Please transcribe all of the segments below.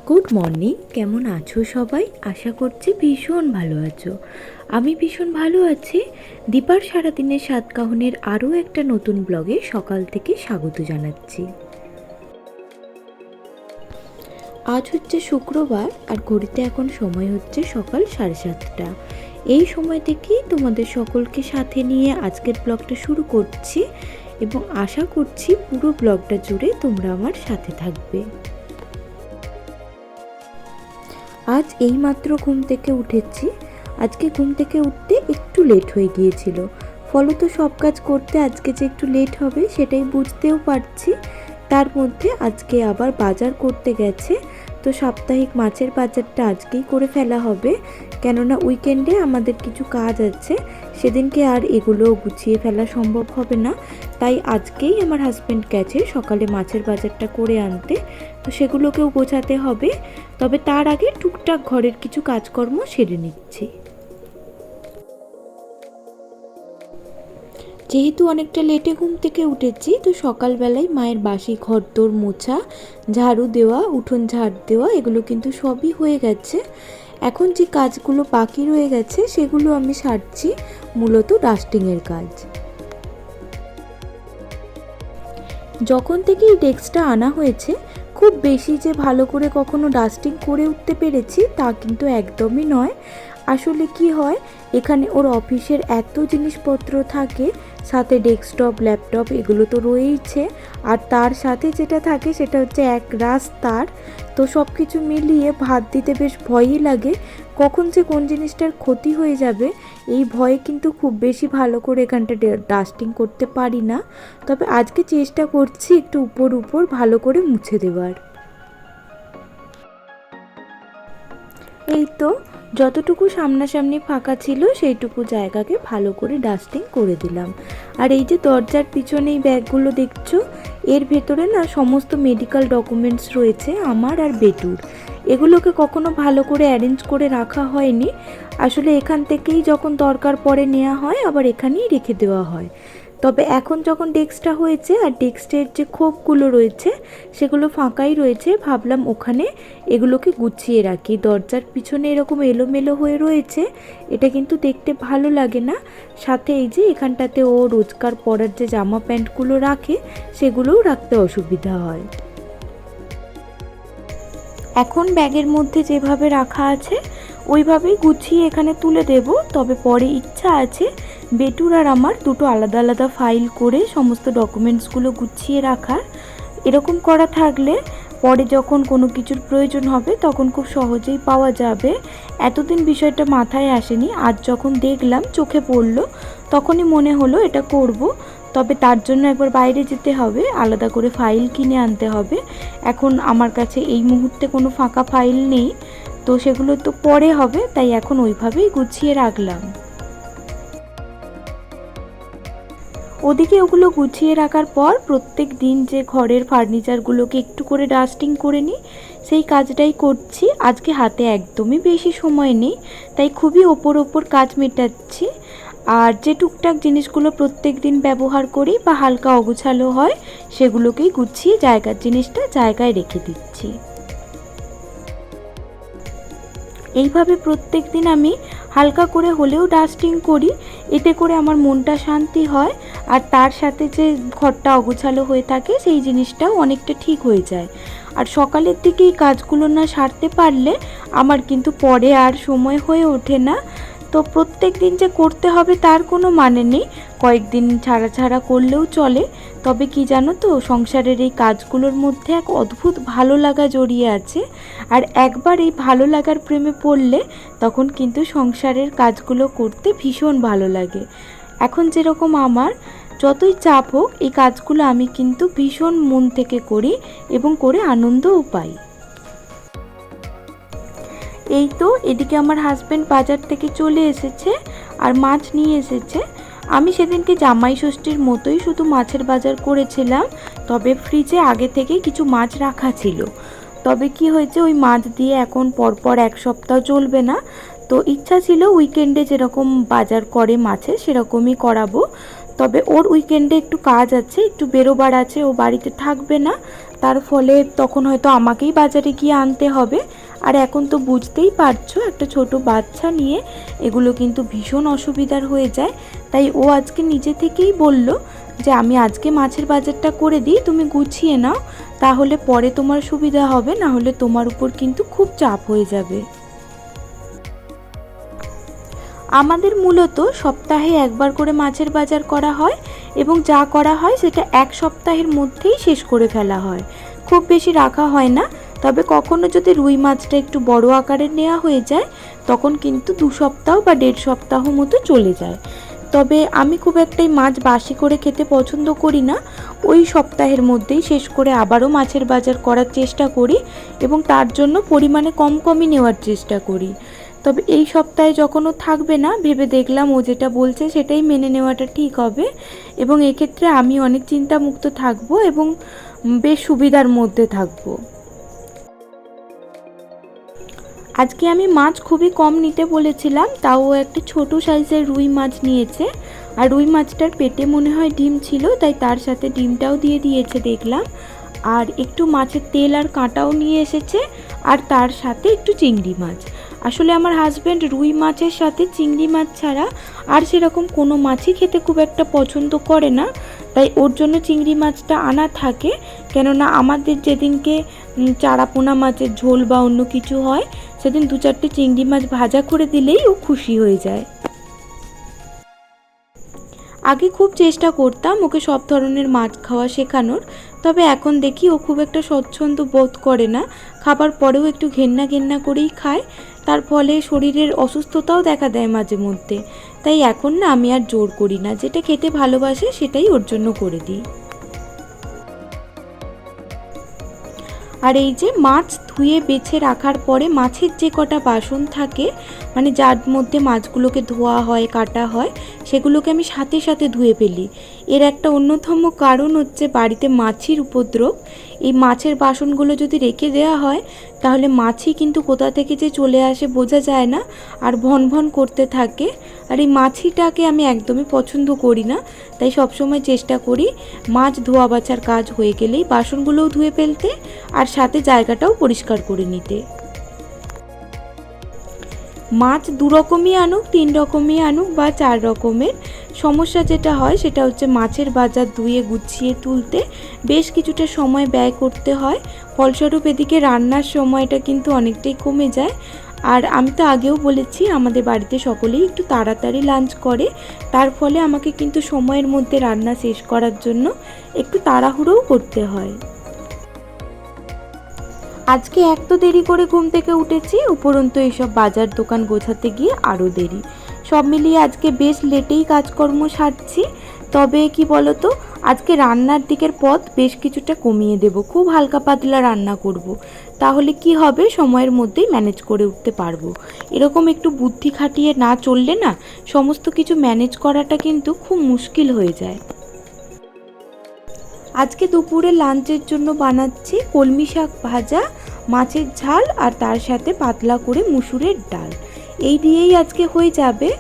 Good morning, কেমন আছো সবাই? আশা করছি ভীষণ ভালো আছো। আমি ভীষণ ভালো আছি। দীপার সারাদিনের সাতকাহনের আরও একটা নতুন ব্লগে সকাল থেকে স্বাগত জানাচ্ছি। আজ হচ্ছে শুক্রবার আর ঘড়িতে এখন সময় হচ্ছে সকাল 7:30। এই সময় থেকেই তোমাদের সকলকে সাথে নিয়ে আজকের ব্লগটা শুরু করছি এবং আশা করছি পুরো ব্লগটা জুড়ে তোমরা আমার সাথে থাকবে। আজ এইমাত্র ঘুম থেকে উঠেছি। আজকে ঘুম থেকে উঠতে একটু লেট হয়ে গিয়েছিল, ফলত সব কাজ করতে আজকে যে একটু লেট হবে সেটাই বুঝতেও পারছি। তার মধ্যে আজকে আবার বাজার করতে গেছে, তো সাপ্তাহিক মাছের বাজারটা আজকেই করে ফেলা হবে, কেননা উইকেন্ডে আমাদের কিছু কাজ আছে, সেদিনকে আর এগুলো গুছিয়ে ফেলা সম্ভব হবে না। তাই আজকেই আমার হাজব্যান্ড গেছে সকালে মাছের বাজারটা করে আনতে, তো সেগুলোকেও গোছাতে হবে। তবে তার আগে টুকটাক ঘরের কিছু কাজকর্ম সেরে নিচ্ছি। যেহেতু অনেকটা লেটে ঘুম থেকে উঠেছি, তো সকালবেলায় মায়ের বাসি ঘরদোর মোছা, ঝাড়ু দেওয়া, উঠোন ঝাড় দেওয়া এগুলো কিন্তু সবই হয়ে গেছে। এখন যে কাজগুলো বাকি রয়ে গেছে সেগুলো আমি সারছি, মূলত ডাস্টিংয়ের কাজ। যখন থেকে এই ডেস্কটা আনা হয়েছে, খুব বেশি যে ভালো করে কখনো ডাস্টিং করে উঠতে পেরেছি তা কিন্তু একদমই নয়। আসলে কি হয়, এখানে ওর অফিসের এত জিনিসপত্র থাকে, সাথে ডেস্কটপ, ল্যাপটপ এগুলো তো রয়েইছে, আর তার সাথে যেটা থাকে সেটা হচ্ছে এক রাস তার। তো সব কিছু মিলিয়ে ভাত দিতে বেশ ভয়ই লাগে, কখন যে কোন জিনিসটার ক্ষতি হয়ে যাবে এই ভয়ে কিন্তু খুব বেশি ভালো করে এখানটা ডাস্টিং করতে পারি না। তবে আজকে চেষ্টা করছি একটু উপর ভালো করে মুছে দেওয়ার। এই তো যতটুকু সামনাসামনি ফাঁকা ছিল সেইটুকু জায়গাকে ভালো করে ডাস্টিং করে দিলাম। আর এই যে দরজার পিছনে এই ব্যাগগুলো দেখছো, এর ভেতরে না সমস্ত মেডিকেল ডকুমেন্টস রয়েছে আমার আর বেটুর। এগুলোকে কখনো ভালো করে অ্যারেঞ্জ করে রাখা হয়নি, আসলে এখান থেকেই যখন দরকার পড়ে নেওয়া হয় আবার এখানেই রেখে দেওয়া হয়। তবে এখন যখন ডেস্কটা হয়েছে আর ডেস্কের যে খোপগুলো রয়েছে সেগুলো ফাঁকাই রয়েছে, ভাবলাম ওখানে এগুলোকে গুছিয়ে রাখি। দরজার পিছনে এরকম এলোমেলো হয়ে রয়েছে, এটা কিন্তু দেখতে ভালো লাগে না। সাথে এই যে এখানটাতে ও রোজকার পরার যে জামা প্যান্টগুলো রাখে সেগুলোও রাখতে অসুবিধা হয়। এখন ব্যাগের মধ্যে যেভাবে রাখা আছে ওইভাবেই গুছিয়ে এখানে তুলে দেব। তবে পরে ইচ্ছা আছে বেটুর আর আমার দুটো আলাদা আলাদা ফাইল করে সমস্ত ডকুমেন্টসগুলো গুছিয়ে রাখার। এরকম করা থাকলে পরে যখন কোনো কিছুর প্রয়োজন হবে তখন খুব সহজেই পাওয়া যাবে। এতদিন বিষয়টা মাথায় আসেনি, আজ যখন দেখলাম চোখে পড়লো তখনই মনে হলো এটা করব। তবে তার জন্য একবার বাইরে যেতে হবে, আলাদা করে ফাইল কিনে আনতে হবে। এখন আমার কাছে এই মুহূর্তে কোনো ফাঁকা ফাইল নেই, তো সেগুলো তো পরে হবে, তাই এখন ওইভাবেই গুছিয়ে রাখলাম। ওদিকে ওগুলো গুছিয়ে রাখার পর প্রত্যেক দিন যে ঘরের ফার্নিচারগুলোকে একটু করে ডাস্টিং করে নিই সেই কাজটাই করছি। আজকে হাতে একদমই বেশি সময় নেই, তাই খুবই ওপর কাজ মেটাচ্ছি। আর যে টুকটাক জিনিসগুলো প্রত্যেক দিন ব্যবহার করি বা হালকা অগোছালো হয় সেগুলোকেই গুছিয়ে জায়গার জিনিসটা জায়গায় রেখে দিচ্ছি। এইভাবে প্রত্যেক দিন আমি হালকা করে হলেও ডাস্টিং করি, এতে করে আমার মনটা শান্তি হয়। আর তার সাথে যে ঘরটা অগোছালো হয়ে থাকে সেই জিনিসটাও অনেকটা ঠিক হয়ে যায়। আর সকালের দিকে এই কাজগুলো না সারতে পারলে আমার কিন্তু পরে আর সময় হয়ে ওঠে না। তো প্রত্যেক দিন যে করতে হবে তার কোনো মানে নেই, কয়েকদিন ছাড়া ছাড়া করলেও চলে। তবে কি জানো তো, সংসারের এই কাজগুলোর মধ্যে এক অদ্ভুত ভালো লাগা জড়িয়ে আছে, আর একবার এই ভালো লাগার প্রেমে পড়লে তখন কিন্তু সংসারের কাজগুলো করতে ভীষণ ভালো লাগে। এখন যেরকম আমার যতই চাপ হোক এই কাজগুলো আমি কিন্তু ভীষণ মন থেকে করি এবং করে আনন্দও পাই। এই তো এদিকে আমার হাজব্যান্ড বাজার থেকে চলে এসেছে আর মাছ নিয়ে এসেছে। আমি সেদিনকে জামাই ষষ্ঠীর মতোই শুধু মাছের বাজার করেছিলাম, তবে ফ্রিজে আগে থেকেই কিছু মাছ রাখা ছিল। তবে কি হয়েছে, ওই মাছ দিয়ে এখন পরপর এক সপ্তাহ চলবে না, তো ইচ্ছা ছিল উইকেন্ডে যেরকম বাজার করে মাছের সেরকমই করাবো। তবে ওর উইকেন্ডে একটু কাজ আছে, একটু বেরোবার আছে, ও বাড়িতে থাকবে না, তার ফলে তখন হয়তো আমাকেই বাজারে গিয়ে আনতে হবে। আর এখন তো বুঝতেই পারছো একটা ছোট বাচ্চা নিয়ে এগুলো কিন্তু ভীষণ অসুবিধার হয়ে যায়। তাই ও আজকে নিজে থেকেই বলল যে আমি আজকে মাছের বাজারটা করে দিই, তুমি গুছিয়ে নাও, তাহলে পরে তোমার সুবিধা হবে, না হলে তোমার উপর কিন্তু খুব চাপ হয়ে যাবে। আমাদের মূলত সপ্তাহে একবার করে মাছের বাজার করা হয় এবং যা করা হয় সেটা এক সপ্তাহের মধ্যেই শেষ করে ফেলা হয়, খুব বেশি রাখা হয় না। তবে কখনো যদি রুই মাছটা একটু বড় আকারের নেওয়া হয়ে যায় তখন কিন্তু 2 সপ্তাহ বা 1.5 সপ্তাহ মতো চলে যায়। তবে আমি খুব একটাই মাছ বাসি করে খেতে পছন্দ করি না, ওই সপ্তাহের মধ্যেই শেষ করে আবারও মাছের বাজার করার চেষ্টা করি এবং তার জন্য পরিমাণে কমই নেওয়ার চেষ্টা করি। তবে এই সপ্তাহে যখন ও থাকবে না, ভেবে দেখলাম ও যেটা বলছে সেটাই মেনে নেওয়াটা ঠিক হবে এবং এক্ষেত্রে আমি অনেক চিন্তামুক্ত থাকবো এবং বেশ সুবিধার মধ্যে থাকবো। আজকে আমি মাছ খুবই কম নিতে বলেছিলাম, তাও একটা ছোট সাইজের রুই মাছ নিয়েছে। আর রুই মাছটার পেটে মনে হয় ডিম ছিল, তাই তার সাথে ডিমটাও দিয়ে দিয়েছে দেখলাম। আর একটু মাছের তেল আর কাঁটাও নিয়ে এসেছে, আর তার সাথে একটু চিংড়ি মাছ। আসলে আমার হাজব্যান্ড রুই মাছের সাথে চিংড়ি মাছ ছাড়া আর সেরকম কোনো মাছই খেতে খুব একটা পছন্দ করে না, তাই ওর জন্য চিংড়ি মাছটা আনা থাকে। কেননা আমাদের যেদিনকে চারাপোনা মাছের ঝোল বা অন্য কিছু হয় সেদিন 2-4টে চিংড়ি মাছ ভাজা করে দিলেই ও খুশি হয়ে যায়। আগে খুব চেষ্টা করতাম ওকে সব ধরনের মাছ খাওয়া শেখানোর, তবে এখন দেখি ও খুব একটা স্বচ্ছন্দ বোধ করে না, খাবার পরেও একটু ঘেন্না করেই খায়, তার ফলে শরীরের অসুস্থতাও দেখা দেয় মাঝে মধ্যে। তাই এখন না আমি আর জোর করি না, যেটা খেতে ভালোবাসে সেটাই ওর জন্য করে দিই। আর এই যে মাছ ধুয়ে বেছে রাখার পরে মাছের যে কটা বাসন থাকে, মানে যার মধ্যে মাছগুলোকে ধোয়া হয় কাটা হয়, সেগুলোকে আমি সাথে সাথে ধুয়ে ফেলি। এর একটা অন্যতম কারণ হচ্ছে বাড়িতে মাছির উপদ্রব। এই মাছের বাসনগুলো যদি রেখে দেওয়া হয় তাহলে মাছি কিন্তু কোথা থেকে যে চলে আসে বোঝা যায় না, আর ভন করতে থাকে। আর এই মাছিটাকে আমি একদমই পছন্দ করি না, তাই সবসময় চেষ্টা করি মাছ ধোয়া বাছার কাজ হয়ে গেলেই বাসনগুলোও ধুয়ে ফেলতে, আর সাথে জায়গাটাও পরিষ্কার করে নিতে। মাছ 2 রকমই আনুক, 3 রকমই আনুক বা 4 রকমের, সমস্যা যেটা হয় সেটা হচ্ছে মাছের বাজার ধুয়ে গুছিয়ে তুলতে বেশ কিছুটা সময় ব্যয় করতে হয়, ফলস্বরূপ এদিকে রান্নার সময়টা কিন্তু অনেকটাই কমে যায়। আর আমি তো আগেও বলেছি আমাদের বাড়িতে সকলেই একটু তাড়াতাড়ি লাঞ্চ করে, তার ফলে আমাকে কিন্তু সময়ের মধ্যে রান্না শেষ করার জন্য একটু তাড়াহুড়োও করতে হয়। আজকে এক তো দেরি করে ঘুম থেকে উঠেছি, উপরন্তু এইসব বাজার দোকান গোছাতে গিয়ে আরও দেরি, সব মিলিয়ে আজকে বেশ লেটেই কাজকর্ম সারছি। তবে কি বলতো, আজকে রান্নার দিকের পথ বেশ কিছুটা কমিয়ে দেব, খুব হালকা পাতলা রান্না করব, তাহলে কি হবে সময়ের মধ্যেই ম্যানেজ করে উঠতে পারবো। এরকম একটু বুদ্ধি খাটিয়ে না চললে না সমস্ত কিছু ম্যানেজ করাটা কিন্তু খুব মুশকিল হয়ে যায়। আজকে দুপুরে লাঞ্চের জন্য বানাচ্ছি কলমি শাক ভাজা, মাছের ঝাল আর তার সাথে পাতলা করে মুসুরের ডাল, এই দিয়েই আজকে হয়ে যাবে।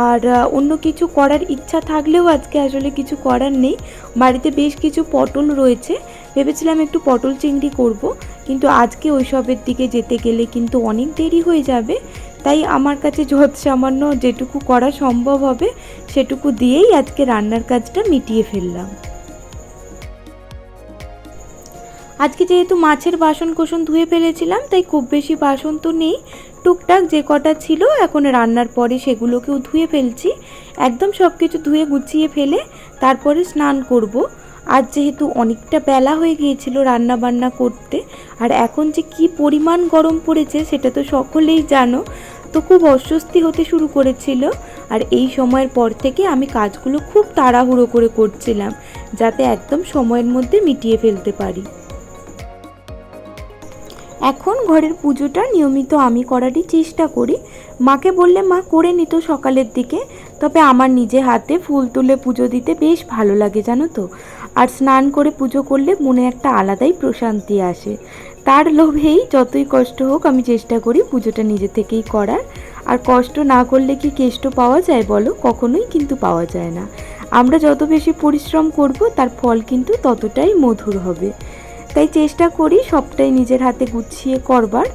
আর অন্য কিছু করার ইচ্ছা থাকলেও আজকে আসলে কিছু করার নেই, বাড়িতে বেশ কিছু পটল রয়েছে, ভেবেছিলাম একটু পটল চিংড়ি করব, কিন্তু আজকে ওইসবের দিকে যেতে গেলে কিন্তু অনেক দেরি হয়ে যাবে, তাই আমার কাছে যত সামান্য যেটুকু করা সম্ভব হবে সেটুকু দিয়েই আজকে রান্নার কাজটা মিটিয়ে ফেললাম। আজকে যেহেতু মাছের বাসন কোসন ধুয়ে ফেলেছিলাম তাই খুব বেশি বাসন তো নেই, টুকটাক যে কটা ছিল এখন রান্নার পরে সেগুলোকেও ধুয়ে ফেলছি, একদম সব কিছু ধুয়ে গুছিয়ে ফেলে তারপরে স্নান করব। আজ যেহেতু অনেকটা বেলা হয়ে গিয়েছিল রান্না বান্না করতে, আর এখন যে কি পরিমাণ গরম পড়েছে সেটা তো সকলেই জানো, তো খুব অস্বস্তি হতে শুরু করেছিল। আর এই সময়ের পর থেকে আমি কাজগুলো খুব তাড়াহুড়ো করে করছিলাম যাতে একদম সময়ের মধ্যে মিটিয়ে ফেলতে পারি। এখন ঘরের পুজোটা নিয়মিত আমি করারই চেষ্টা করি, মাকে বললে মা করে নিত সকালের দিকে, তবে আমার নিজে হাতে ফুল তুলে পুজো দিতে বেশ ভালো লাগে জানো তো, আর স্নান করে পুজো করলে মনে একটা আলাদাই প্রশান্তি আসে, তার লোভেই যতই কষ্ট হোক আমি চেষ্টা করি পুজোটা নিজে থেকেই করার। আর কষ্ট না করলে কি কেষ্ট পাওয়া যায় বলো, কখনোই কিন্তু পাওয়া যায় না। আমরা যত বেশি পরিশ্রম করব তার ফল কিন্তু ততটাই মধুর হবে। তাই চেষ্টা করি সবটাই নিজের হাতে গুছিয়ে করবার।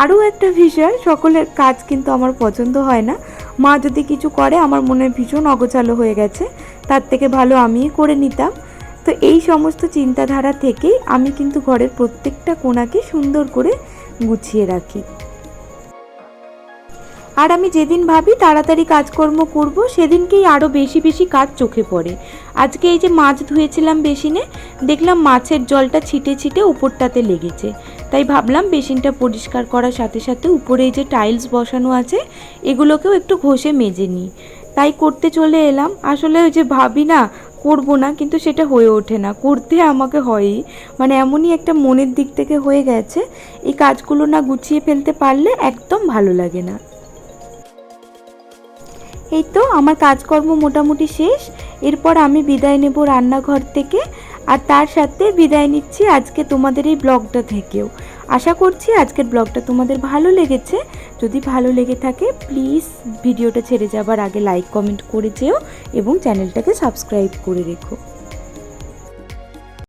আরও একটা বিষয়, সকলের কাজ কিন্তু আমার পছন্দ হয় না। মা যদি কিছু করে আমার মনে ভীষণ অগোছালো হয়ে গেছে, তার থেকে ভালো আমিই করে নিতাম। তো এই সমস্ত চিন্তাধারা থেকেই আমি কিন্তু ঘরের প্রত্যেকটা কোণাকে সুন্দর করে গুছিয়ে রাখি। আর আমি যেদিন ভাবি তাড়াতাড়ি কাজকর্ম করব, সেদিনকেই আরও বেশি বেশি কাজ চোখে পড়ে। আজকে এই যে মাছ ধুয়েছিলাম বেসিনে, দেখলাম মাছের জলটা ছিটে ছিটে উপরটাতে লেগেছে। তাই ভাবলাম বেসিনটা পরিষ্কার করার সাথে সাথে উপরে এই যে টাইলস বসানো আছে এগুলোকেও একটু ঘষে মেজে নিই। তাই করতে চলে এলাম। আসলে ওই যে ভাবি না করব না, কিন্তু সেটা হয়ে ওঠে না, করতে আমাকে হয়ই। মানে এমনই একটা মনের দিক থেকে হয়ে গেছে, এই কাজগুলো না গুছিয়ে ফেলতে পারলে একদম ভালো লাগে না। এই তো আমার কাজকর্ম মোটামুটি শেষ। এরপর আমি বিদায় নেব রান্নাঘর থেকে, আর তার সাথে বিদায় নিচ্ছি আজকে তোমাদের এই ব্লগটা থেকেও। আশা করছি আজকের ব্লগটা তোমাদের ভালো লেগেছে। যদি ভালো লেগে থাকে প্লিজ ভিডিওটা ছেড়ে যাবার আগে লাইক কমেন্ট করে যেও এবং চ্যানেলটাকে সাবস্ক্রাইব করে রেখো।